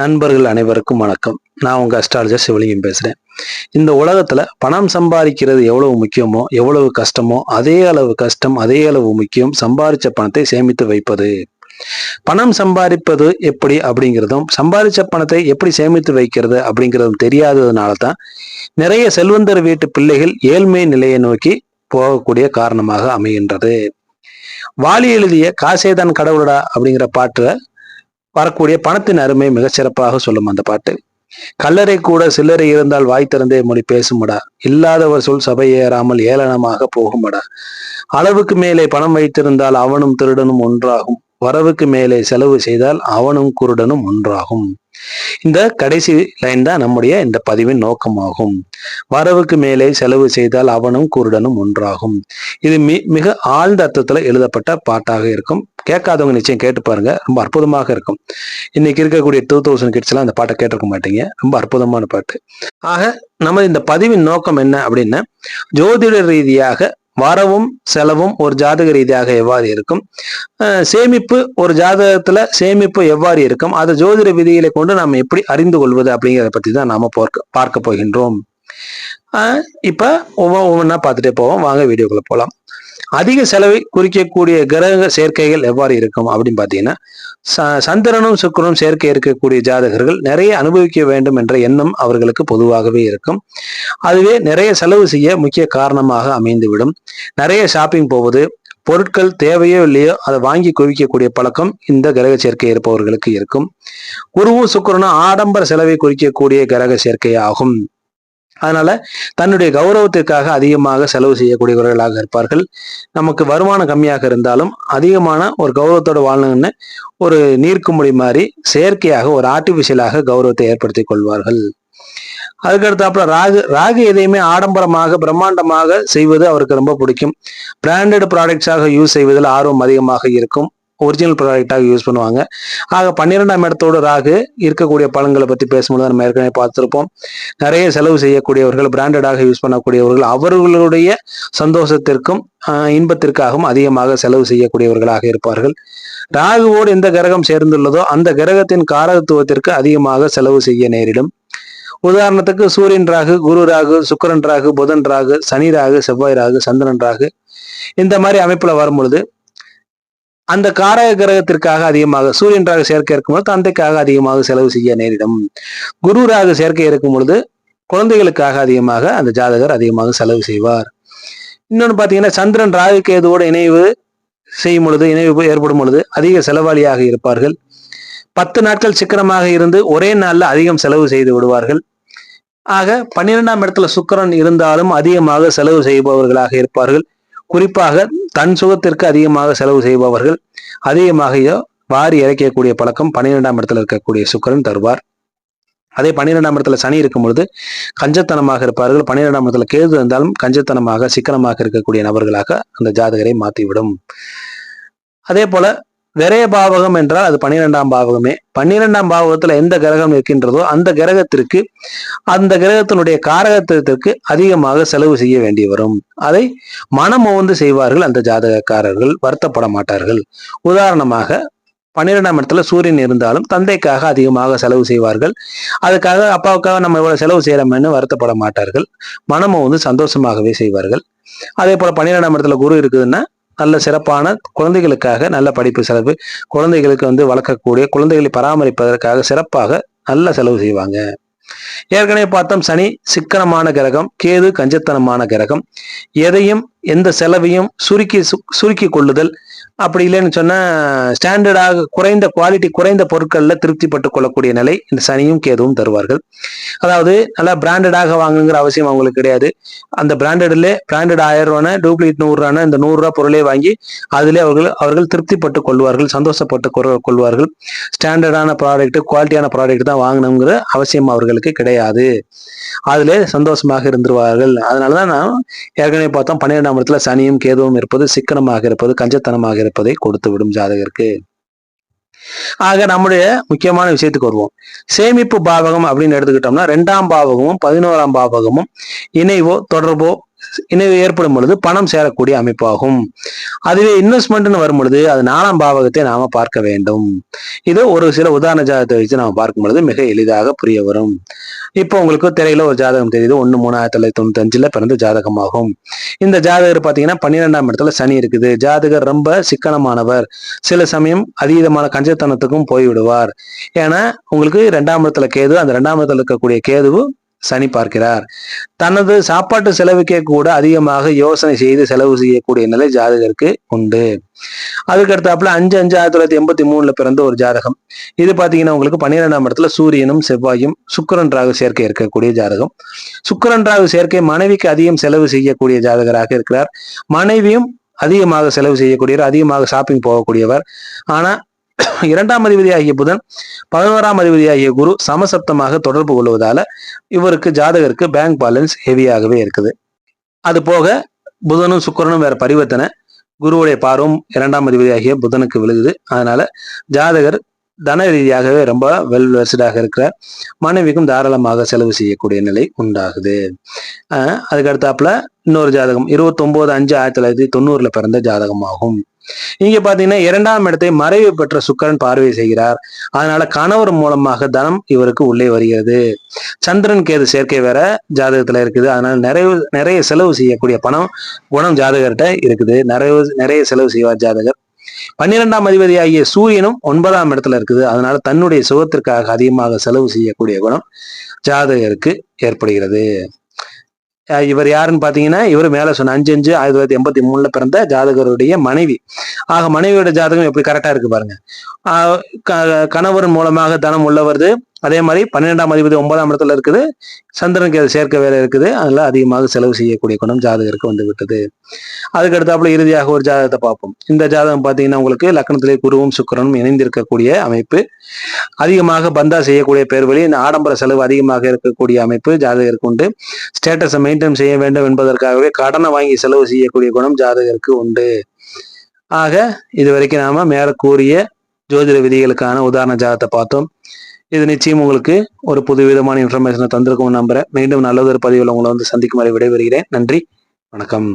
நண்பர்கள் அனைவருக்கும் வணக்கம். நான் உங்க அஸ்ட்ராலஜர் சிவலிங்கம் பேசுறேன். இந்த உலகத்துல பணம் சம்பாதிக்கிறது எவ்வளவு முக்கியமோ, எவ்வளவு கஷ்டமோ, அதே அளவு கஷ்டம், அதே அளவு முக்கியம் சம்பாதிச்ச பணத்தை சேமித்து வைப்பது. பணம் சம்பாதிப்பது எப்படி அப்படிங்கிறதும், சம்பாதிச்ச பணத்தை எப்படி சேமித்து வைக்கிறது அப்படிங்கிறதும் தெரியாததுனால தான் நிறைய செல்வந்தர் வீட்டு பிள்ளைகள் ஏழ்மை நிலையை நோக்கி போகக்கூடிய காரணமாக அமைகின்றது. வாலி எழுதிய காசேதான் கடவுளடா அப்படிங்கிற பாட்டுல வரக்கூடிய பணத்தின் அருமை மிகச்சிறப்பாக சொல்லும் அந்த பாட்டு. கல்லறை கூட சில்லறை இருந்தால் வாய் திறந்தே மொழி பேசுமடா, இல்லாதவர் சொல் சபை ஏறாமல் ஏளனமாக போகுமடா, அளவுக்கு மேலே பணம் வைத்திருந்தால் அவனும் திருடனும் ஒன்றாகும், வரவுக்கு மேலே செலவு செய்தால் அவனும் குருடனும் ஒன்றாகும். இந்த கடைசி லைன் தான் நம்முடைய இந்த பதிவின் நோக்கமாகும். வரவுக்கு மேலே செலவு செய்தால் அவனும் குருடனும் ஒன்றாகும். இது மிக ஆழ்ந்த அர்த்தத்துல எழுதப்பட்ட பாட்டாக இருக்கும். கேட்காதவங்க நிச்சயம் கேட்டு பாருங்க, ரொம்ப அற்புதமாக இருக்கும். இன்னைக்கு இருக்கக்கூடிய 2000 கிட்ஸ் எல்லாம் அந்த பாட்டை கேட்டிருக்க மாட்டீங்க. ரொம்ப அற்புதமான பாட்டு. ஆக நம்ம இந்த பதிவின் நோக்கம் என்ன அப்படின்னா, ஜோதிட ரீதியாக வரவும் செலவும் ஒரு ஜாதக ரீதியாக எவ்வாறு இருக்கும், சேமிப்பு ஒரு ஜாதகத்துல சேமிப்பு எவ்வாறு இருக்கும், அதை ஜோதிட விதிகளை கொண்டு நாம் எப்படி அறிந்து கொள்வது அப்படிங்கிறத பத்தி தான் நாம பார்க்க போகின்றோம். இப்ப ஒவ்வொன்றா பார்த்துட்டே போவோம். வாங்க வீடியோக்குள்ள போலாம். அதிக செலவை குறிக்கக்கூடிய கிரக சேர்க்கைகள் எவ்வாறு இருக்கும் அப்படின்னு பாத்தீங்கன்னா, சந்திரனும் சுக்கிரனும் சேர்க்கை இருக்கக்கூடிய ஜாதகர்கள் நிறைய அனுபவிக்க வேண்டும் என்ற எண்ணம் அவர்களுக்கு பொதுவாகவே இருக்கும். அதுவே நிறைய செலவு செய்ய முக்கிய காரணமாக அமைந்துவிடும். நிறைய ஷாப்பிங் போவது, பொருட்கள் தேவையோ இல்லையோ அதை வாங்கி குவிக்கக்கூடிய பழக்கம் இந்த கிரக சேர்க்கை இருப்பவர்களுக்கு இருக்கும். குருவும் சுக்கிரனும் ஆடம்பர செலவை குறிக்கக்கூடிய கிரக சேர்க்கை ஆகும். அதனால தன்னுடைய கௌரவத்திற்காக அதிகமாக செலவு செய்யக்கூடியவர்களாக இருப்பார்கள். நமக்கு வருமானம் கம்மியாக இருந்தாலும் அதிகமான ஒரு கௌரவத்தோட வாழணும்னு ஒரு நீர்க்குமிழி மாதிரி செயற்கையாக ஒரு ஆர்டிபிஷியலாக கௌரவத்தை ஏற்படுத்திக் கொள்வார்கள். அதுக்கடுத்தாப்புல ராகு எதையுமே ஆடம்பரமாக பிரம்மாண்டமாக செய்வது அவருக்கு ரொம்ப பிடிக்கும். பிராண்டட் ப்ராடக்ட்ஸாக யூஸ் செய்வதில் ஆர்வம் அதிகமாக இருக்கும். ஒரிஜினல் ப்ராடக்டாக யூஸ் பண்ணுவாங்க. ஆக 12ஆம் இடத்தோடு ராகு இருக்கக்கூடிய பலன்களை பற்றி பேசும்போது நம்ம ஏற்கனவே பார்த்துருப்போம். நிறைய செலவு செய்யக்கூடியவர்கள், பிராண்டடாக யூஸ் பண்ணக்கூடியவர்கள், அவர்களுடைய சந்தோஷத்திற்கும் இன்பத்திற்காகவும் அதிகமாக செலவு செய்யக்கூடியவர்களாக இருப்பார்கள். ராகுவோடு எந்த கிரகம் சேர்ந்துள்ளதோ அந்த கிரகத்தின் காரகத்துவத்திற்கு அதிகமாக செலவு செய்ய நேரிடும். உதாரணத்துக்கு சூரியன் ராகு, குரு ராகு, சுக்கிரன் ராகு, புதன் ராகு, சனி ராகு, செவ்வாய் ராகு, சந்திரன் ராகு, இந்த மாதிரி அமைப்புல வரும் பொழுது அந்த காரக கிரகத்திற்காக அதிகமாக சூரியன் ராகு சேர்க்கை இருக்கும்போது தந்தைக்காக அதிகமாக செலவு செய்ய நேரிடும். குரு ராகு சேர்க்கை இருக்கும் பொழுது குழந்தைகளுக்காக அதிகமாக அந்த ஜாதகர் அதிகமாக செலவு செய்வார். இன்னொன்று பார்த்தீங்கன்னா, சந்திரன் ராகு கேதுவோடு இணைவு செய்யும் பொழுது, இணைவு ஏற்படும் பொழுது அதிக செலவாளியாக இருப்பார்கள். 10 நாட்கள் சிக்கனமாக இருந்து ஒரே நாள்ல அதிகம் செலவு செய்து விடுவார்கள். ஆக 12ஆம் இடத்துல சுக்கிரன் இருந்தாலும் அதிகமாக செலவு செய்பவர்களாக இருப்பார்கள். குறிப்பாக தன் சுகத்திற்கு அதிகமாக செலவு செய்பவர்கள், அதிகமாக வாரி இறைக்கக்கூடிய பழக்கம் 12ஆம் இடத்துல இருக்கக்கூடிய சுக்கிரன் தருவார். அதே 12ஆம் இடத்துல சனி இருக்கும் பொழுது கஞ்சத்தனமாக இருப்பார்கள். 12ஆம் இடத்துல கேது இருந்தாலும் கஞ்சத்தனமாக சிக்கனமாக இருக்கக்கூடிய நபர்களாக அந்த ஜாதகரை மாற்றிவிடும். அதே போல விரய பாவகம் என்றால் அது 12ஆம் பாவகமே. 12ஆம் பாவகத்துல எந்த கிரகம் இருக்கின்றதோ அந்த கிரகத்திற்கு, அந்த கிரகத்தினுடைய காரகத்திற்கு அதிகமாக செலவு செய்ய வேண்டி வரும். அதை மனமோந்து செய்வார்கள் அந்த ஜாதகக்காரர்கள், வருத்தப்பட மாட்டார்கள். உதாரணமாக 12ஆம் இடத்துல சூரியன் இருந்தாலும் தந்தைக்காக அதிகமாக செலவு செய்வார்கள். அதுக்காக அப்பாவுக்காக நம்ம இவ்வளவு செலவு செய்யறோம்னு வருத்தப்பட மாட்டார்கள். மனமோந்து சந்தோஷமாகவே செய்வார்கள். அதே போல 12ஆம் இடத்துல குரு இருக்குதுன்னா நல்ல சிறப்பான குழந்தைகளுக்காக நல்ல படிப்பு செலவு, குழந்தைகளுக்கு வளர்க்கக்கூடிய குழந்தைகளை பராமரிப்பதற்காக சிறப்பாக நல்ல செலவு செய்வாங்க. ஏற்கனவே பார்த்தோம், சனி சிக்கனமான கிரகம், கேது கஞ்சத்தனமான கிரகம். எதையும் எந்த செலவையும் சுருக்கி கொள்ளுதல், அப்படி இல்லைன்னு சொன்னா ஸ்டாண்டர்டாக குறைந்த குவாலிட்டி, குறைந்த பொருட்கள்ல திருப்திப்பட்டு கொள்ளக்கூடிய நிலை இந்த சனியும் கேதுவும் தருவார்கள். அதாவது நல்லா பிராண்டடாக வாங்குங்கிற அவசியம் அவங்களுக்கு கிடையாது. அந்த பிராண்டட் 1000 ரூபான டூப்ளிகேட் 100 ரூபான இந்த 100 ரூபாய் பொருளே வாங்கி அதிலே அவர்கள் திருப்திப்பட்டு கொள்வார்கள், சந்தோஷப்பட்டு கொள்வார்கள். ஸ்டாண்டர்டான ப்ராடக்ட், குவாலிட்டியான ப்ராடக்ட் தான் வாங்கணுங்கிற அவசியம் அவர்களுக்கு கிடையாது. அதிலே சந்தோஷமாக இருந்துருவார்கள். அதனாலதான் நான் ஏற்கனவே பார்த்தோம், 12ஆம் இடத்துல சனியும் கேதுவும் இருப்பது சிக்கனமாக இருப்பது, கஞ்சத்தனமாக இருப்பதை கொடுத்து விடும் ஜாதகருக்கு. ஆக நம்முடைய முக்கியமான விஷயத்துக்கு வருவோம். சேமிப்பு பாவகம் அப்படின்னு எடுத்துக்கிட்டோம்னா 2ஆம் பாவகமும் 11ஆம் பாவகமும் இணைவோ தொடர்போ ஏற்படும் பொழுது பணம் சேரக்கூடிய அமைப்பாகும். அதுவே இன்வெஸ்ட்மெண்ட்னு வரும் பொழுது அது 4ஆம் பாவகத்தை நாம பார்க்க வேண்டும். இது ஒரு சில உதாரண ஜாதகத்தை வச்சு நாம பார்க்கும் பொழுது மிக எளிதாக புரிய வரும். இப்போ உங்களுக்கு திரையில ஒரு ஜாதகம் தெரியுது. 1/3/1995 பிறந்த ஜாதகமாகும். இந்த ஜாதகர் பாத்தீங்கன்னா 12ஆம் இடத்துல சனி இருக்குது. ஜாதகர் ரொம்ப சிக்கனமானவர். சில சமயம் அதீதமான கஞ்சத்தனத்துக்கும் போய்விடுவார். ஏன்னா உங்களுக்கு 2ஆம் இடத்துல கேது, அந்த 2ஆம் இடத்துல இருக்கக்கூடிய கேதுவு சனி பார்க்கிறார். தனது சாப்பாட்டு செலவுக்கே கூட அதிகமாக யோசனை செய்து செலவு செய்யக்கூடிய நிலை ஜாதகருக்கு உண்டு. அதுக்கு அடுத்தாப்புல 5/5/1983 பிறந்த ஒரு ஜாதகம். இது பாத்தீங்கன்னா உங்களுக்கு 12ஆம் இடத்துல சூரியனும் செவ்வாயும் சுக்கிரன் ராகு சேர்க்கை இருக்கக்கூடிய ஜாதகம். சுக்கிரன் ராகு சேர்க்கை மனைவிக்கு அதிகம் செலவு செய்யக்கூடிய ஜாதகராக இருக்கிறார். மனைவியும் அதிகமாக செலவு செய்யக்கூடியவர், அதிகமாக ஷாப்பிங் போகக்கூடியவர். ஆனா 2ஆம் அதிபதியாகிய புதன் 11ஆம் அதிபதியாகிய குரு சமசப்தமாக தொடர்பு கொள்வதால இவருக்கு ஜாதகருக்கு பேங்க் பேலன்ஸ் ஹெவியாகவே இருக்குது. அது போக புதனும் சுக்கிரனும் வேற பரிவர்த்தனை, குருவுடைய பார்வம் 2ஆம் அதிபதியாகிய புதனுக்கு விழுகுது. அதனால ஜாதகர் தன ரீதியாகவே ரொம்ப வெல் வெர்ஸ்டாக இருக்கிறார். மனைவிக்கும் தாராளமாக செலவு செய்யக்கூடிய நிலை உண்டாகுது. அதுக்கு அடுத்தாப்புல இன்னொரு ஜாதகம் 29/5/1990 பிறந்த ஜாதகமாகும். இங்க பாத்தீங்கன்னா 2ஆம் இடத்தை மறைவு பெற்ற சுக்கிரன் பார்வை செய்கிறார். அதனால கணவர் மூலமாக தனம் இவருக்கு உள்ளே வருகிறது. சந்திரன் கேது சேர்க்கை வேற ஜாதகத்துல இருக்குது. அதனால நிறைய செலவு செய்யக்கூடிய குணம் ஜாதகர்கிட்ட இருக்குது. நிறைய செலவு செய்வார் ஜாதகர். 12ஆம் அதிபதி ஆகிய சூரியனும் 9ஆம் இடத்துல இருக்குது. அதனால தன்னுடைய சுகத்திற்காக அதிகமாக செலவு செய்யக்கூடிய குணம் ஜாதகருக்கு ஏற்படுகிறது. இவர் யாருன்னு பாத்தீங்கன்னா இவர் மேல சொன்ன 5/5/1983 பிறந்த ஜாதகருடைய மனைவி. ஆக மனைவியோட ஜாதகம் எப்படி கரெக்டா இருக்கு பாருங்க. கணவரின் மூலமாக தனம் உள்ள வருது. அதே மாதிரி 12ஆம் அதிபதி 9ஆம் இடத்துல இருக்குது. சந்திரனுக்கு அது சேர்க்க வேலை இருக்குது. அதனால அதிகமாக செலவு செய்யக்கூடிய குணம் ஜாதகருக்கு வந்து விட்டது. அதுக்கு அடுத்தாப்புல இறுதியாக ஒரு ஜாதகத்தை பார்ப்போம். இந்த ஜாதகம் பாத்தீங்கன்னா உங்களுக்கு லக்னத்திலே குருவும் சுக்கிரனும் இணைந்திருக்கக்கூடிய அமைப்பு. அதிகமாக பந்தா செய்யக்கூடிய பேர் வழி, இந்த ஆடம்பர செலவு அதிகமாக இருக்கக்கூடிய அமைப்பு ஜாதகருக்கு உண்டு. ஸ்டேட்டஸை மெயின்டைன் செய்ய வேண்டும் என்பதற்காகவே கடனை வாங்கி செலவு செய்யக்கூடிய குணம் ஜாதகருக்கு உண்டு. ஆக இது வரைக்கும் நாம மேல கூறிய ஜோதிட விதிகளுக்கான உதாரண ஜாதகத்தை பார்த்தோம். இது நிச்சயம் உங்களுக்கு ஒரு புது விதமான இன்ஃபர்மேஷனை தந்திருக்கும் நம்புறேன். மீண்டும் நல்லதொரு பதிவில் உங்களை வந்து சந்திக்கும் வரை விடைபெறுகிறேன். நன்றி, வணக்கம்.